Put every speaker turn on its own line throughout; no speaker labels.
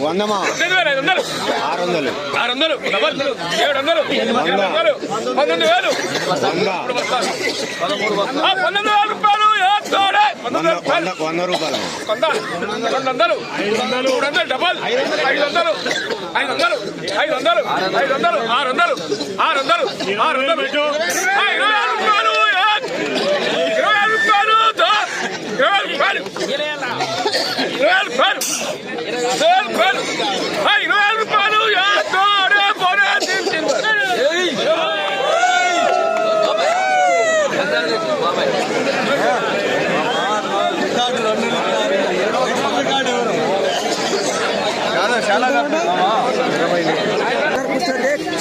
వందమా 600
600 double 700 800 11000 100 రూపాయలు
100 రూపాయలు
300 double 500 500 500 500 600 600 600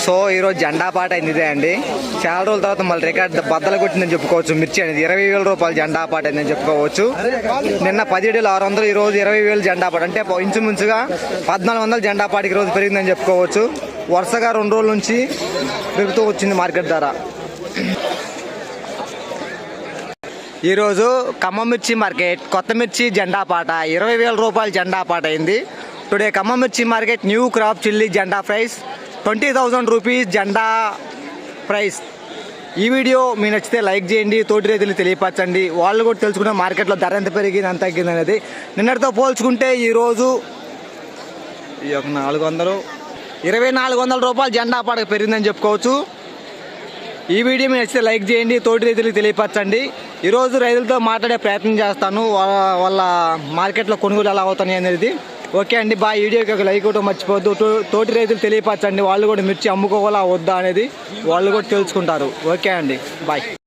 so ఈరోజు జెండా పాట అయింది ఇదే అండి. చాలా రోజుల తర్వాత మళ్ళీ రికార్డ్ బద్దలు కొట్టిందని చెప్పుకోవచ్చు. మిర్చి అనేది 20,000 రూపాయలు జెండా పాట అయిందని చెప్పుకోవచ్చు. నిన్న 17,600, ఈరోజు 20,000 జెండా పాట, అంటే ఇంచుమించుగా 1,400 జెండా పాటకి ఈరోజు పెరిగిందని చెప్పుకోవచ్చు. వరుసగా 2 రోజుల నుంచి పెరుగుతూ వచ్చింది మార్కెట్ ధర. ఈరోజు ఖమ్మం మిర్చి మార్కెట్ కొత్త మిర్చి జెండా పాట 20,000 రూపాయలు జెండా పాట అయింది. టుడే ఖమ్మం మిర్చి మార్కెట్ న్యూ క్రాప్ చిల్లీ జెండా ప్రైస్ 20,000 రూపీస్ జెండా ప్రైస్. ఈ వీడియో మీకు నచ్చితే లైక్ చేయండి, తోటి రైతులు తెలియపరచండి. వాళ్ళు కూడా తెలుసుకున్న మార్కెట్లో ధర ఎంత పెరిగింది ఎంత తగ్గింది అనేది. నిన్నటితో పోల్చుకుంటే ఈరోజు 2,400 రూపాయలు జెండా పాటకు పెరిగిందని చెప్పుకోవచ్చు. ఈ వీడియో మీకు నచ్చితే లైక్ చేయండి, తోటి రైతులకు తెలియపరచండి. ఈరోజు రైతులతో మాట్లాడే ప్రయత్నం చేస్తాను, వాళ్ళ మార్కెట్లో కొనుగోలు ఎలా అవుతాయి అనేది. ఓకే అండి, బాయ్. వీడియోకి ఒక లైక్ కూడా మర్చిపోవద్దు. తోటి రైతులు తెలియపరచండి, వాళ్ళు కూడా మిర్చి అమ్ముకోవాలా వద్దా అనేది వాళ్ళు కూడా తెలుసుకుంటారు. ఓకే అండి, బాయ్.